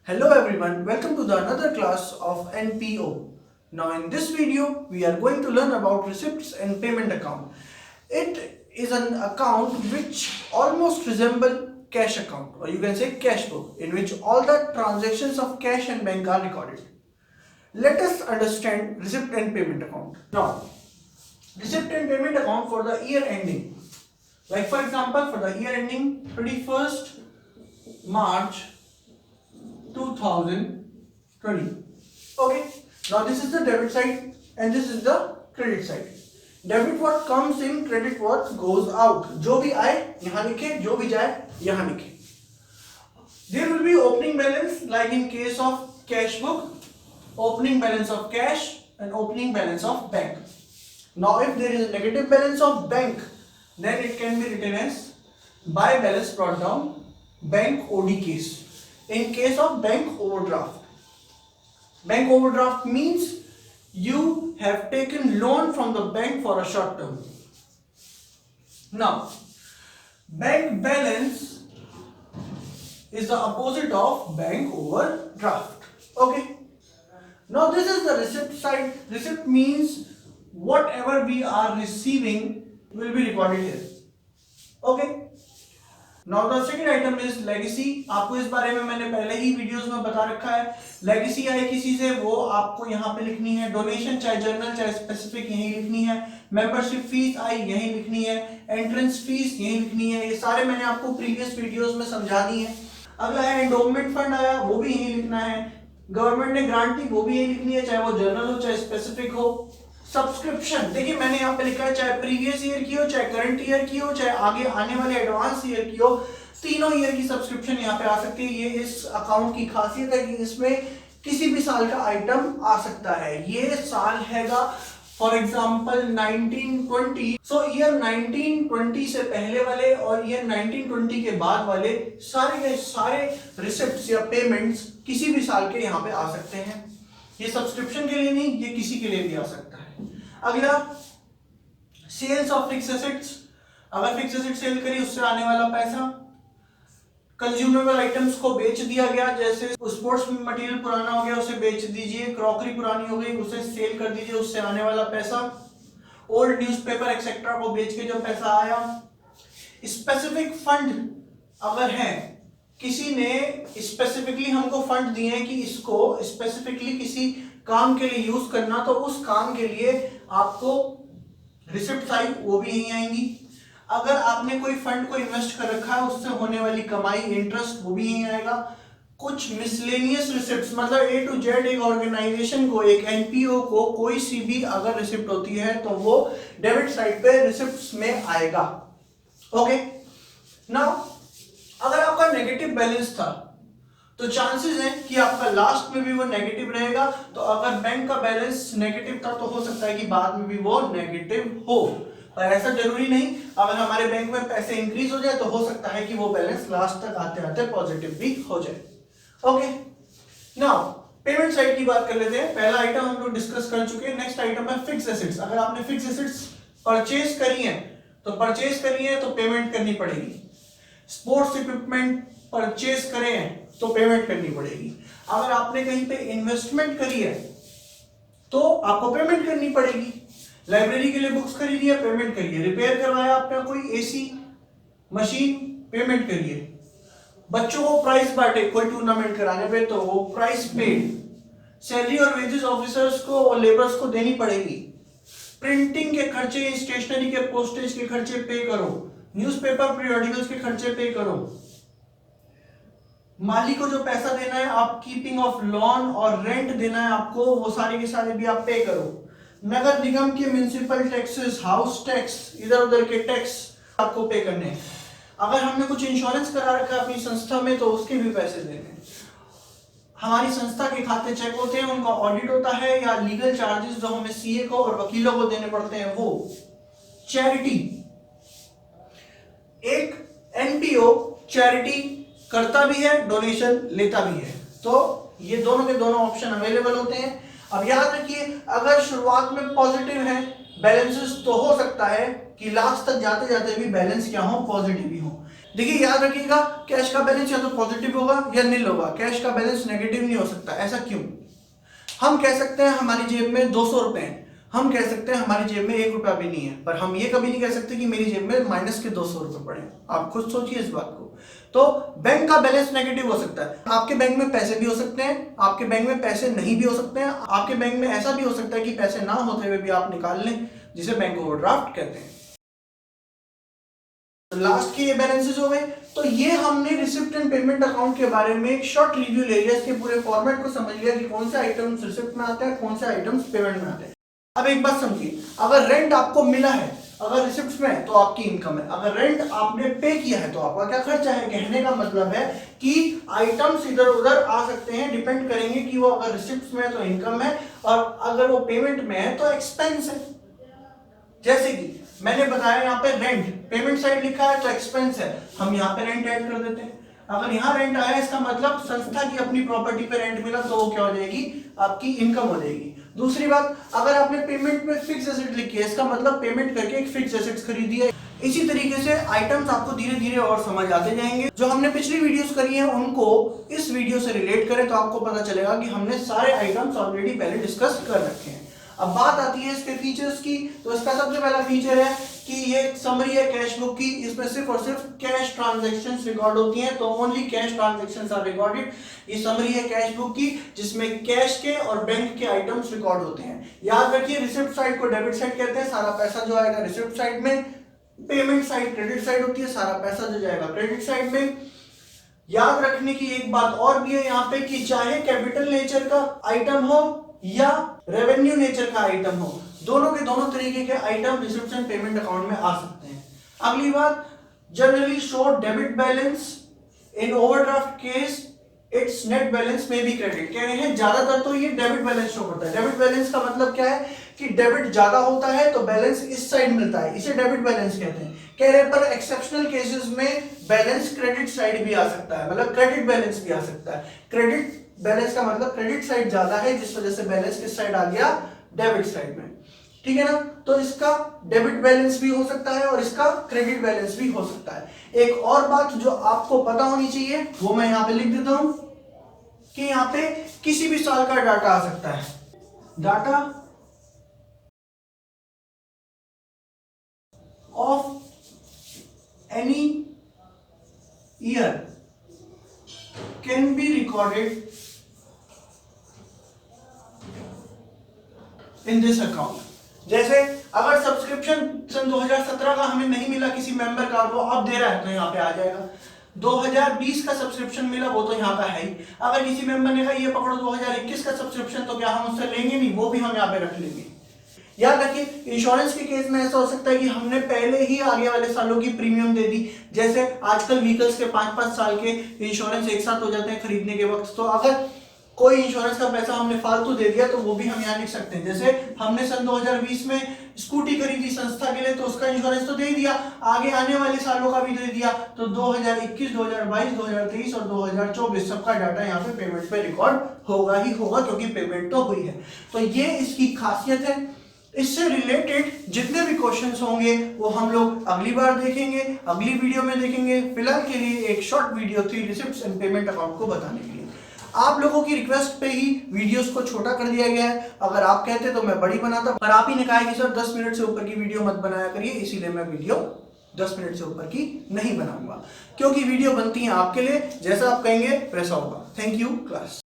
Hello everyone, welcome to the another class of NPO. Now in this video, we are going to learn about receipts and payment account. It is an account which almost resemble cash account, or you can say cash book, in which all the transactions of cash and bank are recorded. Let us understand receipt and payment account. Now, receipt and payment account for the year ending. Like for example, for the year ending 31st March 2020. Okay, now this is the debit side and this is the credit side. Debit what comes in, credit what goes out. जो भी आए यहाँ लिखे, जो भी जाए यहाँ लिखे. There will be opening balance like in case of cash book, opening balance of cash and opening balance of bank. Now if there is a negative balance of bank, then it can be written as by balance brought down, bank OD case. In case of bank overdraft, bank overdraft means you have taken loan from the bank for a short term. Now, bank balance is the opposite of bank overdraft. Okay. Now this is the receipt side. Receipt means whatever we are receiving will be recorded here. Okay. Now the second item is legacy. आपको इस बारे में मैंने पहले ही videos में बता रखा है. लेगेसी आई किसी से, वो आपको यहाँ पे लिखनी है. डोनेशन चाहे जनरल चाहे स्पेसिफिक यही लिखनी है. मेंबरशिप फीस आई यही लिखनी है. एंट्रेंस फीस यही लिखनी है. ये सारे मैंने आपको प्रीवियस वीडियोस में समझा दी है. अगला है एंडोमेंट फंड आया, वो भी यही लिखना है. गवर्नमेंट ने ग्रांट दी, वो भी यही लिखनी है, चाहे वो जनरल हो चाहे स्पेसिफिक हो. सब्सक्रिप्शन देखिए मैंने यहाँ पे लिखा है, चाहे प्रीवियस ईयर की हो, चाहे करंट ईयर की हो, चाहे आगे आने वाले एडवांस ईयर की हो, तीनों ईयर की सब्सक्रिप्शन यहाँ पे आ सकती है. ये इस अकाउंट की खासियत है कि इसमें किसी भी साल का आइटम आ सकता है. ये साल हैगा फॉर एग्जांपल 1920. सो ईयर 1920 से पहले वाले और ईयर 1920 के बाद वाले सारे के सारे रिसिप्ट्स या पेमेंट्स किसी भी साल के यहाँ पे आ सकते हैं. ये सब्सक्रिप्शन के लिए नहीं, ये किसी के लिए भी आ सकता है. अगला सेल्स ऑफ फिक्स एसेट्स. अगर फिक्स एसेट सेल करी उससे आने वाला पैसा. कंज्यूमेबल आइटम्स को बेच दिया गया, जैसे स्पोर्ट्स मटेरियल पुराना हो गया उसे बेच दीजिए. क्रॉकरी पुरानी हो गई उसे सेल कर दीजिए, उससे आने वाला पैसा. ओल्ड न्यूज़पेपर एक्सेट्रा को बेच के जो पैसा आया. स्पेसिफिक फंड अगर है, किसी ने स्पेसिफिकली हमको फंड दिए हैं कि इसको स्पेसिफिकली किसी काम के लिए यूज करना, तो उस काम के लिए आपको रिसिप्ट आई वो भी यहीं आएंगी. अगर आपने कोई फंड को इन्वेस्ट कर रखा है उससे होने वाली कमाई इंटरेस्ट वो भी यहीं आएगा. कुछ मिसलेनियस रिसिप्ट्स मतलब ए टू जेड एक ऑर्गेनाइजेशन को, एक एनपीओ को कोई सी भी अगर रिसिप्ट होती है तो वो डेबिट साइड पे रिसिप्ट्स में आएगा. ओके. नाउ अगर आपका नेगेटिव बैलेंस था तो चांसेस है कि आपका लास्ट में भी वो नेगेटिव रहेगा. तो अगर बैंक का बैलेंस नेगेटिव था तो हो सकता है कि बाद में भी वो नेगेटिव हो, पर ऐसा जरूरी नहीं. अगर हमारे बैंक में पैसे इंक्रीज हो जाए तो हो सकता है कि वो बैलेंस लास्ट तक आते आते पॉजिटिव भी हो जाए. ओके. नाउ पेमेंट साइड की बात कर लेते हैं. पहला आइटम हम लोग डिस्कस कर चुके हैं. नेक्स्ट आइटम है फिक्स एसेट्स. अगर आपने फिक्स एसेट्स परचेज करी है तो पेमेंट करनी पड़ेगी. स्पोर्ट्स इक्विपमेंट परचेज करें हैं तो पेमेंट करनी पड़ेगी. अगर आपने कहीं पे इन्वेस्टमेंट करी है तो आपको पेमेंट करनी पड़ेगी. लाइब्रेरी के लिए बुक्स खरीदी है, पेमेंट करिए. रिपेयर करवाया आपका कोई एसी मशीन, पेमेंट करिए. बच्चों को प्राइस बांटे कोई टूर्नामेंट कराने पे तो वो प्राइस पेड. सैलरी और वेजेस ऑफिसर्स को और लेबर्स को देनी पड़ेगी. प्रिंटिंग के खर्चे, स्टेशनरी के पोस्टेज के खर्चे पे करो. न्यूज़पेपर पीरियोडिकल्स के खर्चे पे करो. मालिक को जो पैसा देना है, आप कीपिंग ऑफ लॉन और रेंट देना है आपको, वो सारे के सारे भी आप पे करो. नगर निगम के म्युनिसिपल टैक्सेस, हाउस टैक्स, इधर उधर के टैक्स आपको पे करने हैं. अगर हमने कुछ इंश्योरेंस करा रखा है अपनी संस्था में तो उसके भी पैसे देने हैं. हमारी संस्था के खाते चेक होते हैं, उनका ऑडिट होता है, या लीगल चार्जेस जो हमें सीए को और वकीलों को देने पड़ते हैं वो. चैरिटी. एक एनपीओ चैरिटी करता भी है, डोनेशन लेता भी है, तो ये दोनों के दोनों ऑप्शन अवेलेबल होते हैं. अब याद रखिए, अगर शुरुआत में पॉजिटिव है बैलेंसेस तो हो सकता है कि लास्ट तक जाते जाते भी बैलेंस क्या हो, पॉजिटिव ही हो। देखिए याद रखिएगा, कैश का बैलेंस या तो पॉजिटिव होगा या नील होगा, कैश का बैलेंस नेगेटिव नहीं हो सकता। ऐसा क्यों? हम कह सकते हैं हमारी जेब में 200 रुपए हैं, हम कह सकते हैं हमारी जेब में 1 रुपया भी नहीं है, पर हम ये कभी नहीं कह सकते कि मेरी जेब में माइनस के 200 रुपए पड़े। आप खुद सोचिए इस बात को। तो बैंक का बैलेंस नेगेटिव हो सकता है। आपके बैंक में पैसे भी हो सकते हैं, आपके बैंक में पैसे नहीं भी हो सकते हैं, आपके बैंक में ऐसा भी हो सकता है कि पैसे ना होते हुए भी आप निकाल लें, जिसे बैंक ओवरड्राफ्ट कहते हैं। लास्ट के ये बैलेंसेस हो गए। तो ये हमने रिसिप्ट एंड पेमेंट अकाउंट के बारे में एक शॉर्ट रिव्यू ले लिया, इसके पूरे फॉर्मेट को समझ लिया कि कौन से आइटम्स रिसिप्ट में आते हैं, कौन से आइटम्स पेमेंट में आते हैं। अब एक बात समझिए, अगर रेंट आपको मिला है, अगर रिसिप्ट में है तो आपकी इनकम है, अगर रेंट आपने पे किया है तो आपका क्या खर्चा है। कहने का मतलब है कि आइटम्स इधर उधर आ सकते हैं, डिपेंड करेंगे कि वो अगर रिसिप्ट में है तो इनकम है और अगर वो पेमेंट में है तो एक्सपेंस है। जैसे कि मैंने बताया यहाँ पे रेंट पेमेंट साइड लिखा है तो एक्सपेंस है, हम यहाँ पे रेंट ऐड कर देते हैं। अगर यहाँ रेंट आया इसका मतलब संस्था की अपनी प्रॉपर्टी पे रेंट मिला तो वो क्या हो जाएगी, आपकी इनकम हो जाएगी। दूसरी बात, अगर आपने पेमेंट में फिक्स एसेट लिखी है इसका मतलब पेमेंट करके एक फिक्स एसेट्स खरीदी है। इसी तरीके से आइटम्स आपको धीरे धीरे और समझ आते जाएंगे। जो हमने पिछली वीडियोस करी हैं उनको इस वीडियो से रिलेट करें तो आपको पता चलेगा कि हमने सारे आइटम्स ऑलरेडी पहले डिस्कस कर रखे हैं। अब बात आती है इसके फीचर्स की, तो इसका सबसे पहला फीचर है कि ये समरी है कैश बुक की, इसमें सिर्फ और सिर्फ कैश ट्रांजैक्शंस रिकॉर्ड होती हैं, तो only cash transactions are recorded. ये समरी है कैश बुक की जिसमें कैश के और बैंक के आइटम्स रिकॉर्ड होते हैं। याद रखिए, रिसिप्ट साइड को डेबिट साइड कहते हैं, सारा पैसा जो आएगा रिसिप्ट साइड में, पेमेंट साइड क्रेडिट साइड होती है, सारा पैसा जो जाएगा क्रेडिट साइड में। याद रखने की एक बात और भी है यहाँ पे कि चाहे कैपिटल नेचर का आइटम हो या रेवेन्यू नेचर का आइटम हो, दोनों के दोनों तरीके के item receipt and payment account में आ सकते हैं। अगली बात, generally show debit balance in overdraft case it's net balance में भी क्रेडिट। कह रहे हैं ज्यादातर तो ये डेबिट बैलेंस शो करता है। डेबिट बैलेंस का मतलब क्या है कि डेबिट ज्यादा होता है तो बैलेंस इस साइड मिलता है, इसे डेबिट बैलेंस कहते हैं। कह रहे पर एक्सेप्शनल केसेस में बैलेंस क्रेडिट साइड भी आ सकता है, मतलब क्रेडिट बैलेंस भी आ सकता है। क्रेडिट बैलेंस का मतलब क्रेडिट साइड ज्यादा है जिस वजह से बैलेंस किस साइड आ गया, डेबिट साइड में। ठीक है ना, तो इसका डेबिट बैलेंस भी हो सकता है और इसका क्रेडिट बैलेंस भी हो सकता है। एक और बात जो आपको पता होनी चाहिए वो मैं यहाँ पे लिख देता हूं कि यहाँ पे किसी भी साल का डाटा आ सकता है। Data of any year can be recorded in this account. जैसे अगर सब्सक्रिप्शन सन 2017 का हमें नहीं मिला किसी मेंबर का, वो अब दे रहा है तो यहाँ पे आ जाएगा। 2020 का सब्सक्रिप्शन मिला वो तो यहाँ का है ही। अगर किसी मेंबर ने कहा ये पकड़ो 2021 का सब्सक्रिप्शन, तो क्या हम उससे लेंगे नहीं, वो भी हम यहाँ पे रख लेंगे। याद रखिए, इंश्योरेंस के केस में ऐसा हो सकता है कि हमने पहले ही आगे वाले सालों की प्रीमियम दे दी। जैसे आजकल व्हीकल्स के 5-5 साल के इंश्योरेंस एक साथ हो जाते हैं खरीदने के वक्त, तो अगर कोई इंश्योरेंस का पैसा हमने फालतू दे दिया तो वो भी हम यहाँ लिख सकते हैं। जैसे हमने सन 2020 में स्कूटी खरीदी संस्था के लिए तो उसका इंश्योरेंस तो दे दिया, आगे आने वाले सालों का भी दे दिया, तो 2021, 2022, 2023 और 2024 सबका डाटा यहाँ पे पेमेंट पे रिकॉर्ड होगा ही होगा, क्योंकि पेमेंट तो हुई है। तो ये इसकी खासियत है। इससे रिलेटेड जितने भी क्वेश्चंस होंगे वो हम लोग अगली बार देखेंगे, अगली वीडियो में देखेंगे। फिलहाल के लिए एक शॉर्ट वीडियो थी रिसिप्ट्स एंड पेमेंट अकाउंट को बताने के लिए। आप लोगों की रिक्वेस्ट पे ही वीडियोस को छोटा कर दिया गया है। अगर आप कहते तो मैं बड़ी बनाता, पर आप ही ने कहा कि सर 10 मिनट से ऊपर की वीडियो मत बनाया करिए, इसीलिए मैं वीडियो 10 मिनट से ऊपर की नहीं बनाऊंगा, क्योंकि वीडियो बनती है आपके लिए, जैसा आप कहेंगे वैसा होगा। Thank you class.